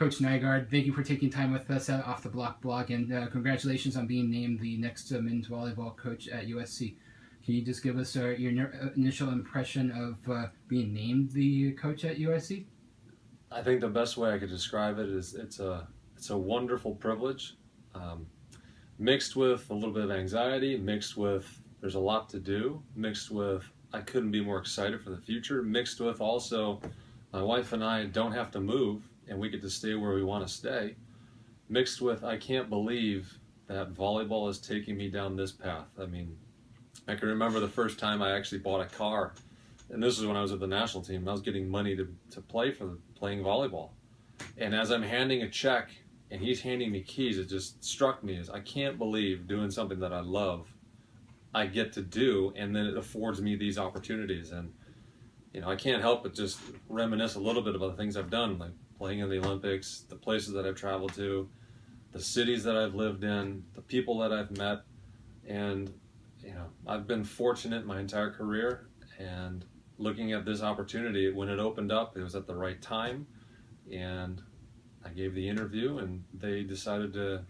Coach Nygaard. Thank you for taking time with us off the Block blog, and congratulations on being named the next men's volleyball coach at USC. Can you just give us your initial impression of being named the coach at USC? I think the best way I could describe it is it's a wonderful privilege, mixed with a little bit of anxiety, mixed with there's a lot to do, mixed with I couldn't be more excited for the future, mixed with also my wife and I don't have to move and we get to stay where we want to stay, mixed with I can't believe that volleyball is taking me down this path. I mean, I can remember the first time I actually bought a car, and this was when I was with the national team. I was getting money to play for playing volleyball. And as I'm handing a check and he's handing me keys, it just struck me as I can't believe doing something that I love I get to do, and then it affords me these opportunities. And I can't help but just reminisce a little bit about the things I've done, like playing in the Olympics, the places that I've traveled to, the cities that I've lived in, the people that I've met. And I've been fortunate my entire career, and looking at this opportunity, when it opened up, it was at the right time, and I gave the interview and they decided to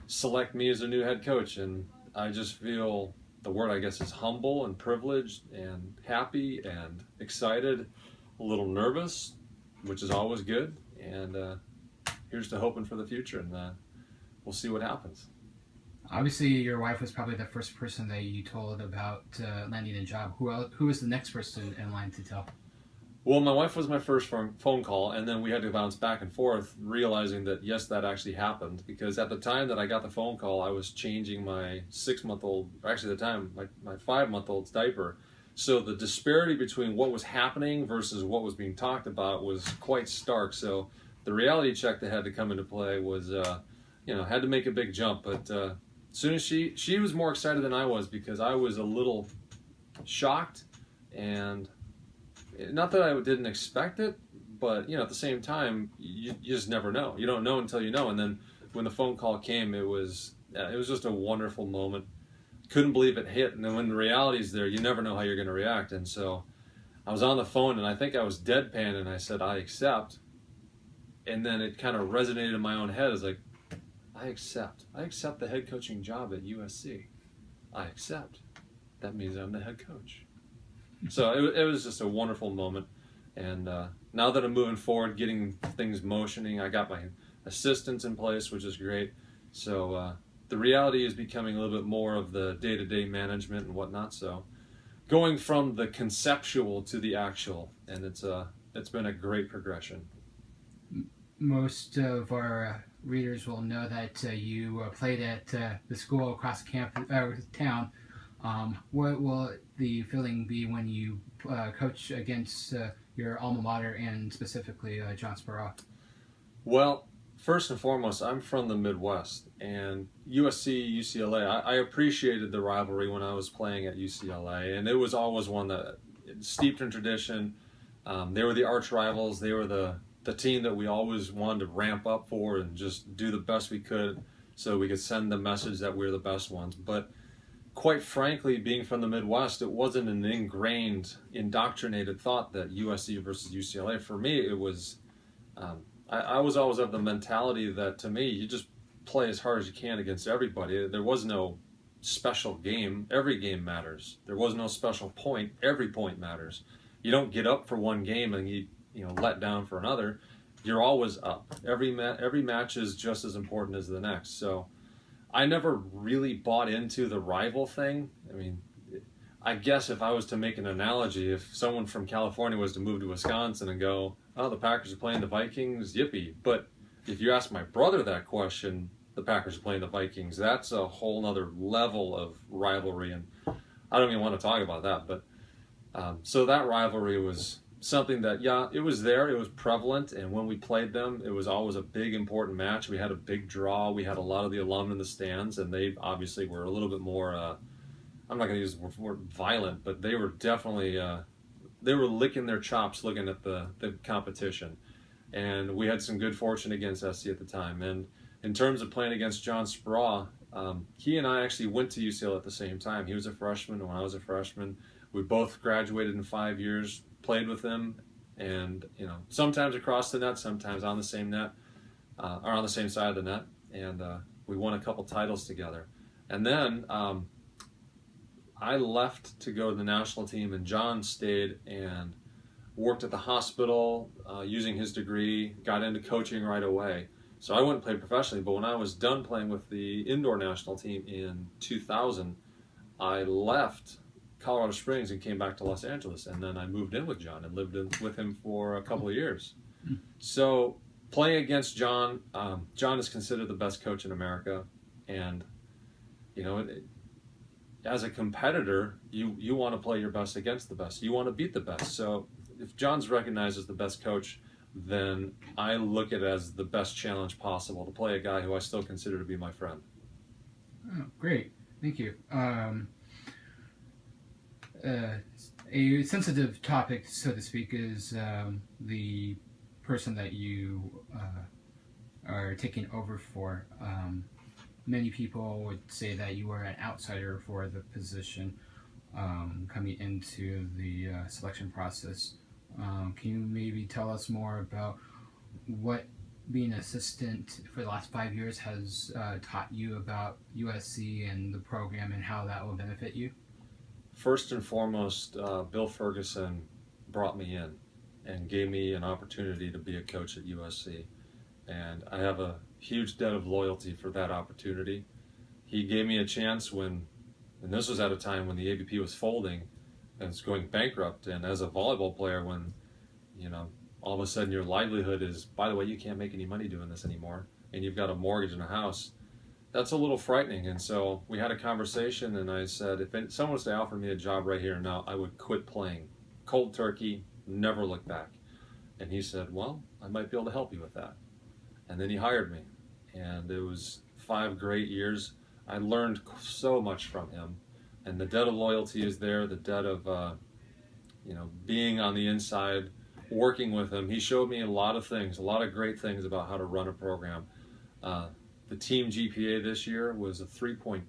select me as a new head coach. And I just feel, the word I guess is humble and privileged and happy and excited, a little nervous, which is always good. And here's to hoping for the future, and we'll see what happens. Obviously, your wife was probably the first person that you told about landing a job. Who was the next person in line to tell? Well, my wife was my first phone call, and then we had to bounce back and forth, realizing that, yes, that actually happened. Because at the time that I got the phone call, I was changing my 6-month-old, actually at the time, my 5-month-old's diaper. So the disparity between what was happening versus what was being talked about was quite stark. So the reality check that had to come into play was, had to make a big jump. But as soon as she was more excited than I was, because I was a little shocked, and not that I didn't expect it, but at the same time, you just never know. You don't know until you know. And then when the phone call came, it was just a wonderful moment. Couldn't believe it hit. And then when the reality's there, you never know how you're going to react. And so I was on the phone, and I think I was deadpan, and I said, I accept. And then it kind of resonated in my own head as like, I accept. I accept the head coaching job at USC. I accept. That means I'm the head coach. So it was just a wonderful moment. And now that I'm moving forward, getting things motioning, I got my assistants in place, which is great. So the reality is becoming a little bit more of the day-to-day management and whatnot. So going from the conceptual to the actual, and it's been a great progression. Most of our readers will know that you played at the school across town. What will the feeling be when you coach against your alma mater, and specifically John Speraw? Well, first and foremost, I'm from the Midwest, and USC, UCLA, I appreciated the rivalry when I was playing at UCLA, and it was always one that steeped in tradition. They were the arch rivals. They were the team that we always wanted to ramp up for and just do the best we could so we could send the message that we're the best ones. But quite frankly, being from the Midwest, it wasn't an ingrained, indoctrinated thought that USC versus UCLA. For me, it was, I was always of the mentality that, to me, you just play as hard as you can against everybody. There was no special game. Every game matters. There was no special point. Every point matters. You don't get up for one game and you let down for another. You're always up. Every match is just as important as the next. So I never really bought into the rival thing. I mean, I guess if I was to make an analogy, if someone from California was to move to Wisconsin and go, oh, the Packers are playing the Vikings, yippee. But if you ask my brother that question, the Packers are playing the Vikings, that's a whole nother level of rivalry. And I don't even want to talk about that. But so that rivalry was something that, yeah, it was there, it was prevalent, and when we played them, it was always a big, important match. We had a big draw, we had a lot of the alum in the stands, and they obviously were a little bit more, I'm not going to use the word violent, but they were definitely, they were licking their chops looking at the competition. And we had some good fortune against SC at the time. And in terms of playing against John Speraw, he and I actually went to UCLA at the same time. He was a freshman when I was a freshman. We both graduated in 5 years, played with him, and sometimes across the net, sometimes on the same net. are on the same side of the net, and we won a couple titles together. And then I left to go to the national team, and John stayed and worked at the hospital using his degree, got into coaching right away. So I went and played professionally, but when I was done playing with the indoor national team in 2000, I left Colorado Springs and came back to Los Angeles, and then I moved in with John and lived with him for a couple of years. So playing against John, John is considered the best coach in America, and as a competitor, you want to play your best against the best. You want to beat the best. So if John's recognized as the best coach, then I look at it as the best challenge possible to play a guy who I still consider to be my friend. Oh, great. Thank you. A sensitive topic, so to speak, is the person that you are taking over for. Many people would say that you were an outsider for the position coming into the selection process. Can you maybe tell us more about what being an assistant for the last 5 years has taught you about USC and the program and how that will benefit you? First and foremost, Bill Ferguson brought me in and gave me an opportunity to be a coach at USC. And I have a huge debt of loyalty for that opportunity. He gave me a chance and this was at a time when the ABP was folding and it's going bankrupt. And as a volleyball player, when, all of a sudden your livelihood is, by the way, you can't make any money doing this anymore, and you've got a mortgage and a house, that's a little frightening. And so we had a conversation, and I said, if someone was to offer me a job right here and now, I would quit playing. Cold turkey, never look back. And he said, well, I might be able to help you with that. And then he hired me, and it was 5 great years. I learned so much from him, and the debt of loyalty is there, the debt of being on the inside, working with him. He showed me a lot of things, a lot of great things about how to run a program. The team GPA this year was a 3.2,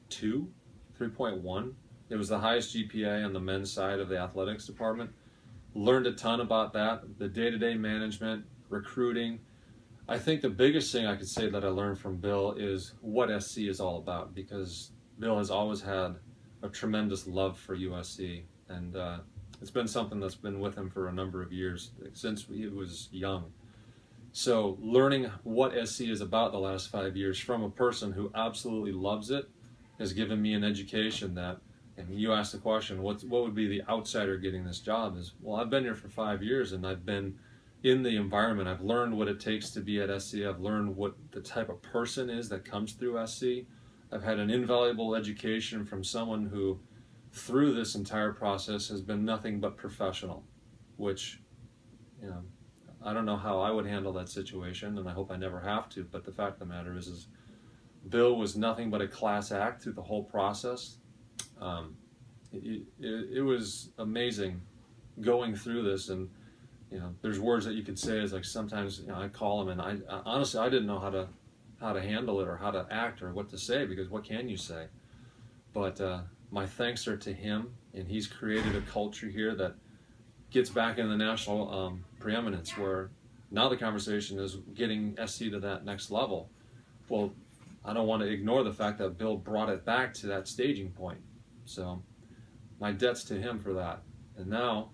3.1. It was the highest GPA on the men's side of the athletics department. Learned a ton about that, the day-to-day management, recruiting. I think the biggest thing I could say that I learned from Bill is what SC is all about, because Bill has always had a tremendous love for USC, and it's been something that's been with him for a number of years, since he was young. So learning what SC is about the last 5 years from a person who absolutely loves it has given me an education that, and you asked the question, what would be the outsider getting this job, is, well, I've been here for 5 years and I've been in the environment. I've learned what it takes to be at SC. I've learned what the type of person is that comes through SC. I've had an invaluable education from someone who, through this entire process, has been nothing but professional, which, I don't know how I would handle that situation, and I hope I never have to, but the fact of the matter is Bill was nothing but a class act through the whole process. It was amazing going through this, and there's words that you could say, is like sometimes I call him, and I honestly I didn't know how to handle it or how to act or what to say, because what can you say? But my thanks are to him, and he's created a culture here that gets back in the national preeminence, where now the conversation is getting SC to that next level. Well, I don't want to ignore the fact that Bill brought it back to that staging point. So my debt's to him for that. And now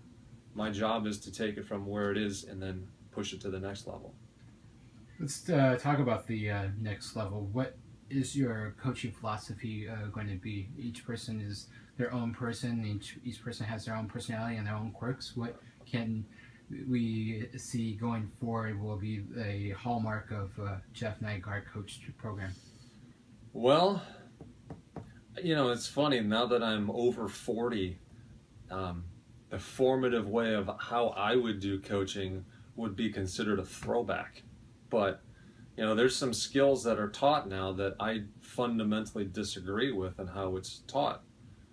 my job is to take it from where it is and then push it to the next level. Let's talk about the next level. What is your coaching philosophy going to be? Each person is their own person. Each person has their own personality and their own quirks. What can we see going forward will be a hallmark of Jeff Nygaard coached program? Well, it's funny, now that I'm over 40, the formative way of how I would do coaching would be considered a throwback. But, there's some skills that are taught now that I fundamentally disagree with and how it's taught.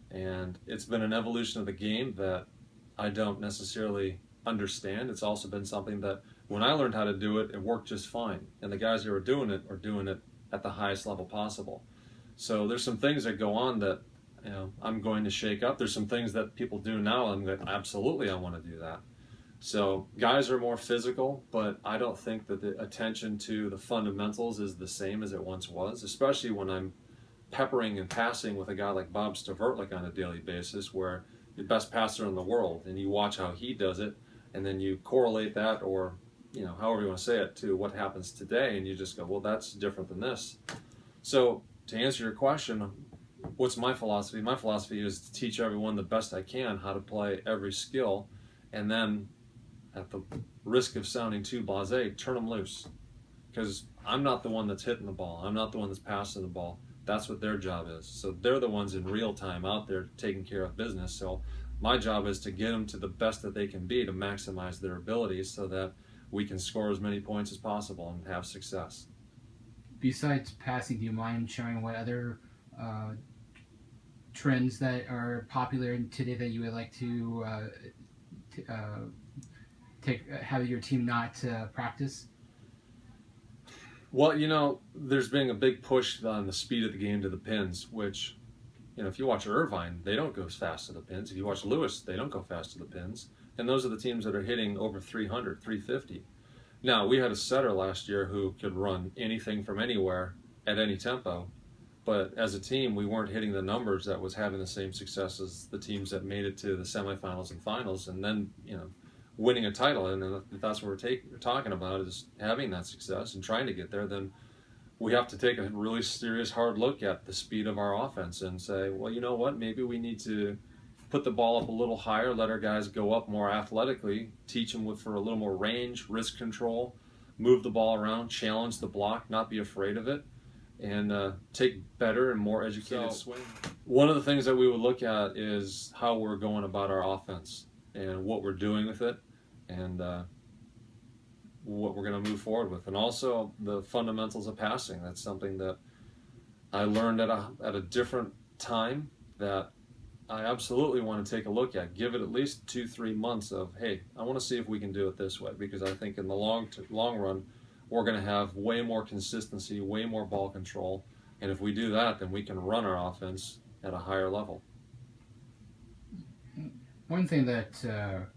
And it's been an evolution of the game that I don't necessarily understand. It's also been something that when I learned how to do it, it worked just fine. And the guys who are doing it at the highest level possible. So there's some things that go on that I'm going to shake up. There's some things that people do now, and that absolutely I want to do that. So guys are more physical, but I don't think that the attention to the fundamentals is the same as it once was, especially when I'm peppering and passing with a guy like Bob Stavertlik on a daily basis, where the best passer in the world, and you watch how he does it, and then you correlate that, or however you want to say it, to what happens today, and you just go, well, that's different than this. So to answer your question, what's my philosophy? My philosophy is to teach everyone the best I can how to play every skill, and then at the risk of sounding too blasé, turn them loose. Because I'm not the one that's hitting the ball. I'm not the one that's passing the ball. That's what their job is. So they're the ones in real time out there taking care of business. So my job is to get them to the best that they can be to maximize their abilities so that we can score as many points as possible and have success. Besides passing, do you mind sharing what other trends that are popular today that you would like to have your team not practice? Well, there's been a big push on the speed of the game to the pins, which, if you watch Irvine, they don't go as fast to the pins. If you watch Lewis, they don't go fast to the pins. And those are the teams that are hitting over 300, 350. Now, we had a setter last year who could run anything from anywhere at any tempo. But as a team, we weren't hitting the numbers that was having the same success as the teams that made it to the semifinals and finals, and then, winning a title. And if that's what we're talking about, is having that success and trying to get there, then we have to take a really serious, hard look at the speed of our offense and say, well, you know what, maybe we need to put the ball up a little higher, let our guys go up more athletically, teach them for a little more range, wrist control, move the ball around, challenge the block, not be afraid of it, and take better and more educated swing. One of the things that we would look at is how we're going about our offense and what we're doing with it, and what we're going to move forward with. And also the fundamentals of passing. That's something that I learned at a different time that I absolutely want to take a look at. Give it at least 2-3 months of, hey, I want to see if we can do it this way, because I think in the long run, we're going to have way more consistency, way more ball control, and if we do that, then we can run our offense at a higher level. One thing that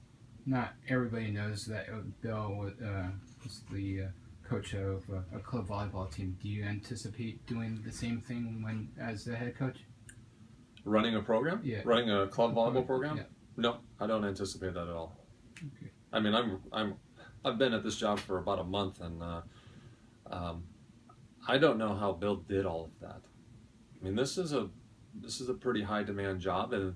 not everybody knows, that Bill was the coach of a club volleyball team. Do you anticipate doing the same thing as the head coach? Running a program? Yeah. Running a club volleyball program? Yeah. No, I don't anticipate that at all. Okay. I mean, I've been at this job for about a month, and I don't know how Bill did all of that. I mean, this is a pretty high demand job, and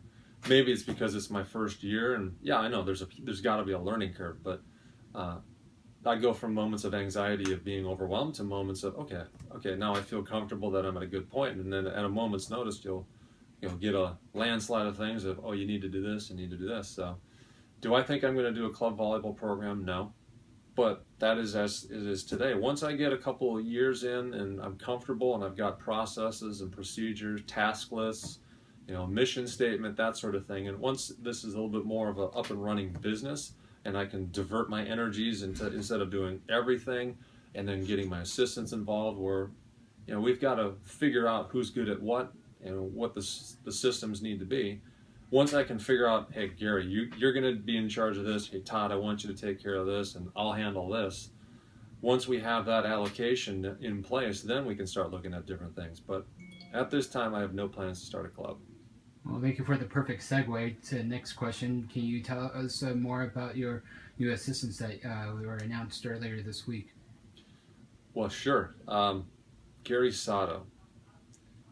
maybe it's because it's my first year, and yeah, I know there's got to be a learning curve, but I go from moments of anxiety of being overwhelmed to moments of okay, now I feel comfortable that I'm at a good point, and then at a moment's notice you'll get a landslide of things of, oh, you need to do this, you need to do this. So do I think I'm going to do a club volleyball program? No. But that is as it is today. Once I get a couple of years in and I'm comfortable and I've got processes and procedures, task lists, mission statement, that sort of thing. And once this is a little bit more of an up and running business and I can divert my energies instead of doing everything and then getting my assistants involved, where, we've got to figure out who's good at what and what the systems need to be. Once I can figure out, hey, Gary, you're going to be in charge of this. Hey, Todd, I want you to take care of this, and I'll handle this. Once we have that allocation in place, then we can start looking at different things. But at this time, I have no plans to start a club. Well, thank you for the perfect segue to the next question. Can you tell us more about your new assistants that were announced earlier this week? Well, sure. Gary Sato.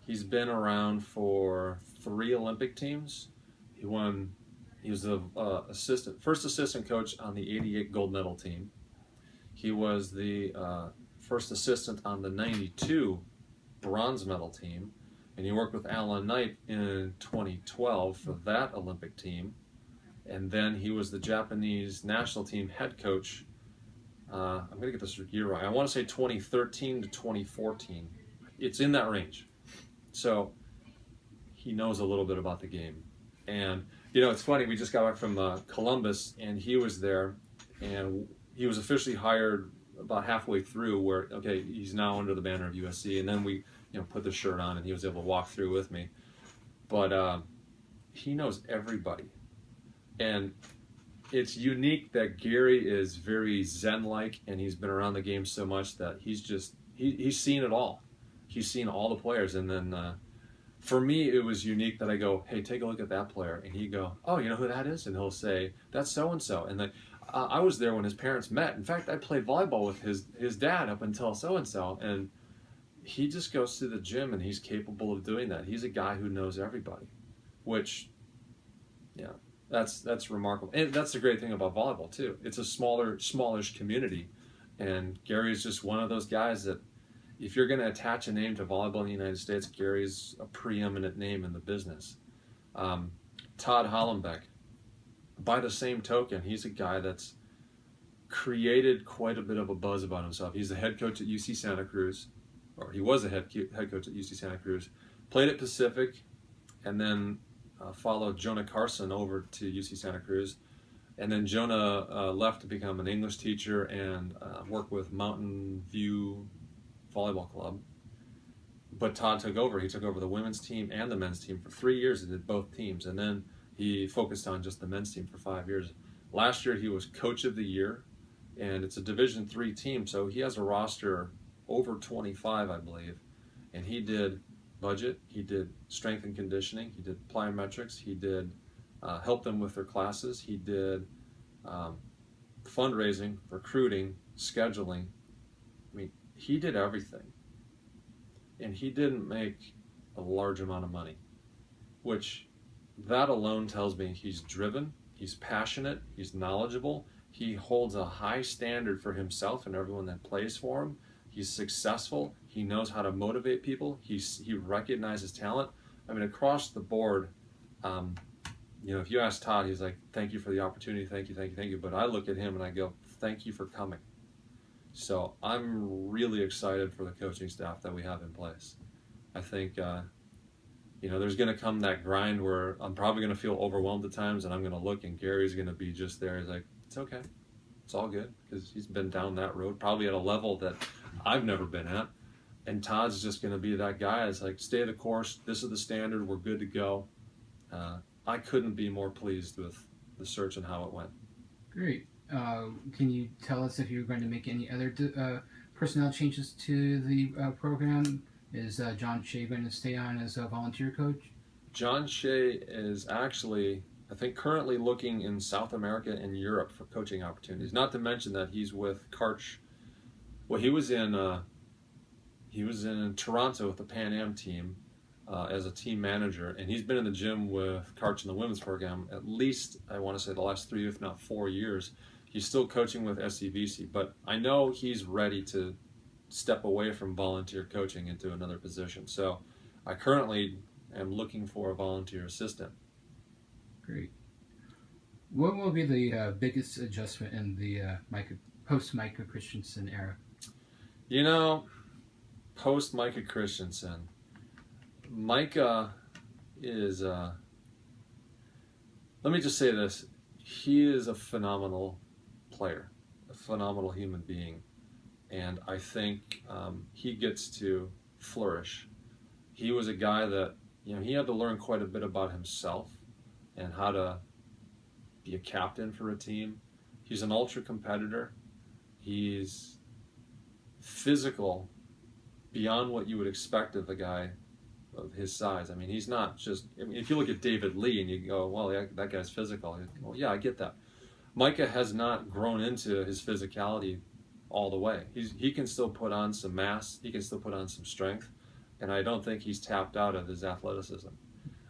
He's been around for 3 Olympic teams. He was the first assistant coach on the '88 gold medal team. He was the first assistant on the '92 bronze medal team, and he worked with Alan Knight in 2012 for that Olympic team. And then he was the Japanese national team head coach. I'm going to get this year right. I want to say 2013 to 2014. It's in that range. So he knows a little bit about the game. And, it's funny, we just got back from Columbus, and he was there, and he was officially hired about halfway through where, okay, he's now under the banner of USC, and then we, put the shirt on, and he was able to walk through with me. But he knows everybody. And it's unique that Gary is very Zen-like, and he's been around the game so much that he's seen it all. He's seen all the players, and then for me, it was unique that I go, hey, take a look at that player, and he'd go, oh, you know who that is? And he'll say, that's so-and-so. And then I was there when his parents met. In fact, I played volleyball with his dad up until so-and-so, and he just goes to the gym, and he's capable of doing that. He's a guy who knows everybody, which, yeah, that's remarkable. And that's the great thing about volleyball, too. It's a smallish community, and Gary's just one of those guys that, if you're going to attach a name to volleyball in the United States, Gary's a preeminent name in the business. Todd Hollenbeck, by the same token, he's a guy that's created quite a bit of a buzz about himself. He's the head coach at UC Santa Cruz, or he was the head coach at UC Santa Cruz, played at Pacific, and then followed Jonah Carson over to UC Santa Cruz. And then Jonah left to become an English teacher and work with Mountain View Volleyball Club. But Todd took over. He took over the women's team and the men's team for 3 years. He did both teams. And then he focused on just the men's team for 5 years. Last year, he was Coach of the Year, and it's a Division III team, so he has a roster over 25, I believe. And he did budget, he did strength and conditioning, he did plyometrics, he did help them with their classes, he did fundraising, recruiting, scheduling. I mean, he did everything. And he didn't make a large amount of money, which that alone tells me he's driven, he's passionate, he's knowledgeable, he holds a high standard for himself and everyone that plays for him. He's successful, he knows how to motivate people, he recognizes talent. I mean, across the board, you know, if you ask Todd, he's like, thank you for the opportunity, thank you. But I look at him and I go, thank you for coming. So I'm really excited for the coaching staff that we have in place. I think, you know, there's going to come that grind where I'm probably going to feel overwhelmed at times, and I'm going to look, and Gary's going to be just there. He's like, it's okay. It's all good, because he's been down that road, probably at a level that I've never been at. And Todd's just going to be that guy. It's like, stay the course. This is the standard. We're good to go. I couldn't be more pleased with the search and how it went. Great. Can you tell us if you're going to make any other personnel changes to the program? Is John Shea going to stay on as a volunteer coach? John Shea is actually, I think, currently looking in South America and Europe for coaching opportunities. Not to mention that he's with Karch. Well, he was in Toronto with the Pan Am team as a team manager, and he's been in the gym with Karch in the women's program at least, I want to say, the last 3, if not 4 years. He's still coaching with SCVC, but I know he's ready to step away from volunteer coaching into another position. So I currently am looking for a volunteer assistant. Great. What will be the biggest adjustment in the post-Micah Christensen era? You know, post-Micah Christensen, Micah is, let me just say this, he is a phenomenal player, a phenomenal human being, and I think he gets to flourish. He was a guy that, you know, he had to learn quite a bit about himself and how to be a captain for a team. He's an ultra competitor. He's physical beyond what you would expect of a guy of his size. I mean, he's not just, I mean, if you look at David Lee and you go, well, yeah, that guy's physical. Well, yeah, I get that. Micah has not grown into his physicality all the way. He can still put on some mass. He can still put on some strength. And I don't think he's tapped out of his athleticism.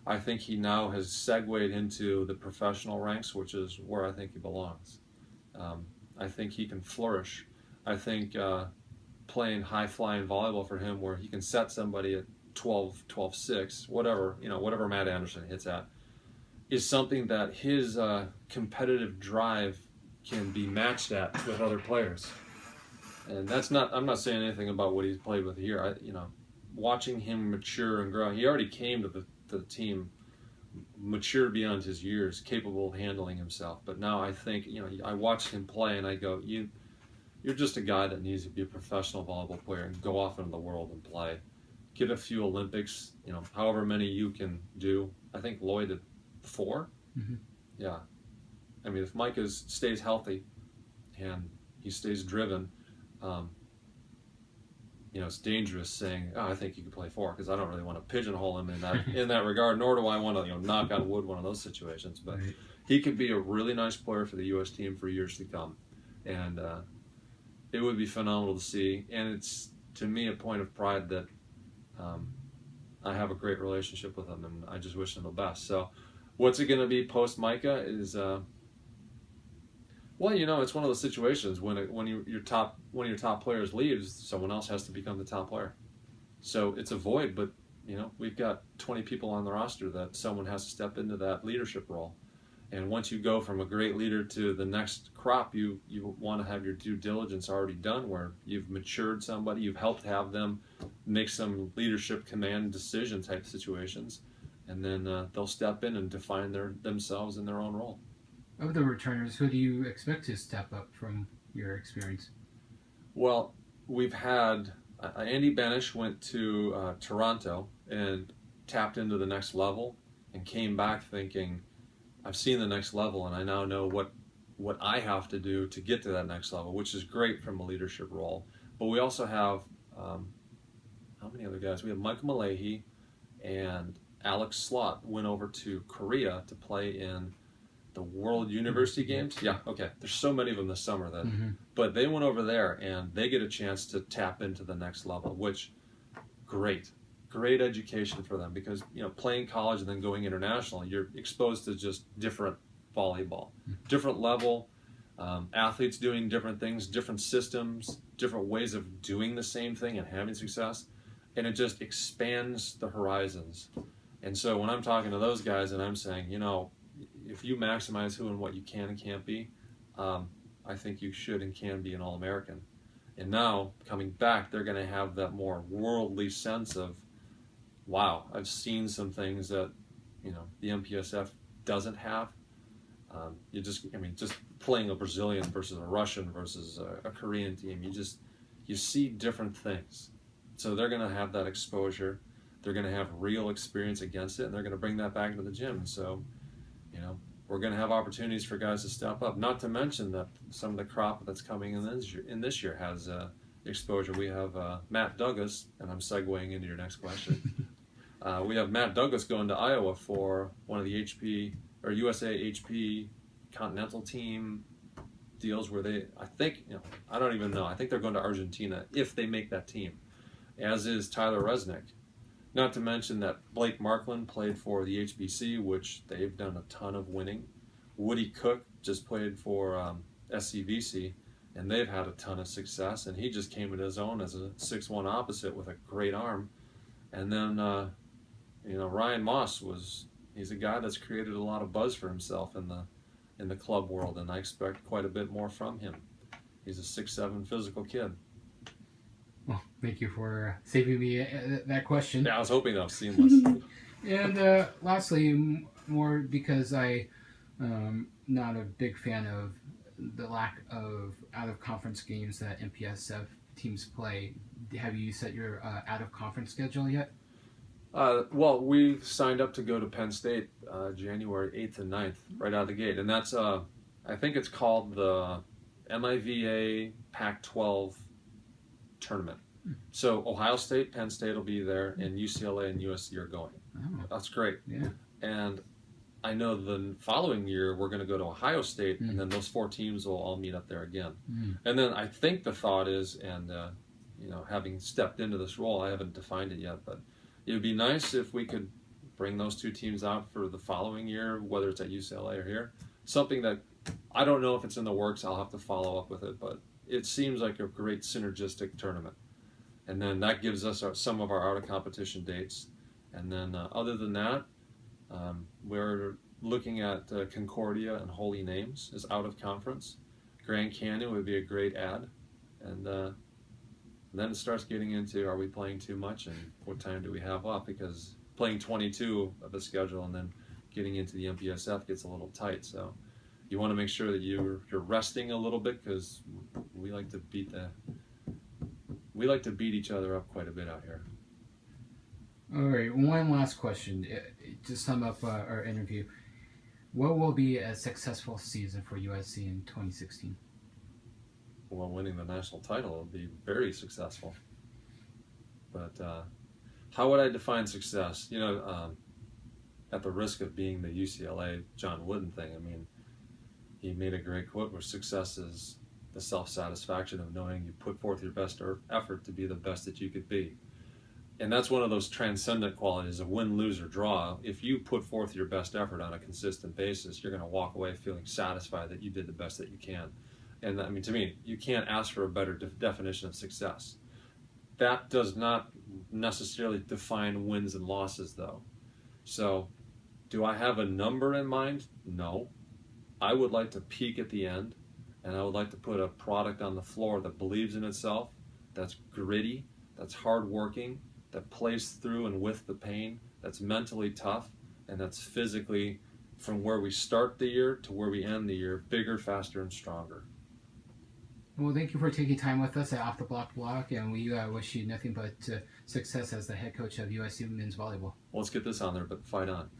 I think he now has segued into the professional ranks, which is where I think he belongs. I think he can flourish. I think playing high-flying volleyball for him, where he can set somebody at 12-6, whatever Matt Anderson hits at, is something that his competitive drive can be matched at with other players. And that's not, I'm not saying anything about what he's played with here. Watching him mature and grow, he already came to the team mature beyond his years, capable of handling himself. But now I think, I watched him play and I go, you're just a guy that needs to be a professional volleyball player and go off into the world and play. Get a few Olympics, however many you can do. I think Lloyd did 4. Mm-hmm. Yeah. I mean, if Micah stays healthy and he stays driven, it's dangerous saying, "Oh, I think you could play 4," because I don't really want to pigeonhole him in that regard. Nor do I want to knock on wood one of those situations. But Right. he could be a really nice player for the U.S. team for years to come, and it would be phenomenal to see. And it's, to me, a point of pride that I have a great relationship with him, and I just wish him the best. So, what's it going to be post Micah is, it's one of those situations when one of your top players leaves, someone else has to become the top player. So it's a void, but we've got 20 people on the roster that someone has to step into that leadership role. And once you go from a great leader to the next crop, you want to have your due diligence already done, where you've matured somebody, you've helped have them make some leadership command decision type situations, and then they'll step in and define themselves in their own role. Of the returners, who do you expect to step up from your experience? Well, we've had Andy Benish went to Toronto and tapped into the next level and came back thinking, I've seen the next level and I now know what I have to do to get to that next level, which is great from a leadership role. But we also have, how many other guys? We have Michael Malahy and Alex Slott went over to Korea to play in the World University Games. Yeah, okay. There's so many of them this summer that, but they went over there and they get a chance to tap into the next level, which great education for them, because playing college and then going international, you're exposed to just different volleyball, different level, athletes doing different things, different systems, different ways of doing the same thing and having success, and it just expands the horizons. And so when I'm talking to those guys and I'm saying, if you maximize who and what you can and can't be, I think you should and can be an All-American. And now, coming back, they're going to have that more worldly sense of, wow, I've seen some things that, the MPSF doesn't have. Just playing a Brazilian versus a Russian versus a Korean team, you see different things. So they're going to have that exposure. They're going to have real experience against it, and they're going to bring that back to the gym. And so, we're going to have opportunities for guys to step up. Not to mention that some of the crop that's coming in this year has exposure. We have Matt Douglas, and I'm segueing into your next question. We have Matt Douglas going to Iowa for one of the USA HP Continental Team deals where I don't even know. I think they're going to Argentina if they make that team, as is Tyler Resnick. Not to mention that Blake Markland played for the HBC, which they've done a ton of winning. Woody Cook just played for SCVC, and they've had a ton of success. And he just came into his own as a 6'1" opposite with a great arm. And then, Ryan Moss he's a guy that's created a lot of buzz for himself in the club world, and I expect quite a bit more from him. He's a 6'7" physical kid. Well, thank you for saving me that question. Yeah, I was hoping that was seamless. And lastly, more because I'm not a big fan of the lack of out-of-conference games that MPSF teams play. Have you set your out-of-conference schedule yet? Well, we signed up to go to Penn State January 8th and 9th, right out of the gate. And that's, I think it's called the MIVA Pac-12 tournament. So Ohio State, Penn State will be there, and UCLA and USC are going. Oh. That's great. Yeah. And I know the following year we're going to go to Ohio State, and then those 4 teams will all meet up there again. And then I think the thought is, and having stepped into this role, I haven't defined it yet, but it would be nice if we could bring those 2 teams out for the following year, whether it's at UCLA or here. Something that I don't know if it's in the works. I'll have to follow up with it, but it seems like a great synergistic tournament. And then that gives us some of our out-of-competition dates. And then other than that, we're looking at Concordia and Holy Names as out-of-conference. Grand Canyon would be a great add. And then it starts getting into, are we playing too much and what time do we have off? Because playing 22 of a schedule and then getting into the MPSF gets a little tight. So you want to make sure that you're resting a little bit, because we like to beat each other up quite a bit out here. All right, one last question to sum up our interview. What will be a successful season for USC in 2016? Well, winning the national title would be very successful. But how would I define success? You know, at the risk of being the UCLA John Wooden thing, I mean, he made a great quote where success is the self-satisfaction of knowing you put forth your best effort to be the best that you could be. And that's one of those transcendent qualities of win, lose, or draw. If you put forth your best effort on a consistent basis, you're going to walk away feeling satisfied that you did the best that you can. And I mean, to me, you can't ask for a better definition of success. That does not necessarily define wins and losses, though. So, do I have a number in mind? No. I would like to peak at the end, and I would like to put a product on the floor that believes in itself, that's gritty, that's hardworking, that plays through and with the pain, that's mentally tough, and that's physically, from where we start the year to where we end the year, bigger, faster, and stronger. Well, thank you for taking time with us at Off the Block, and we wish you nothing but success as the head coach of USC men's volleyball. Well, let's get this on there, but fight on.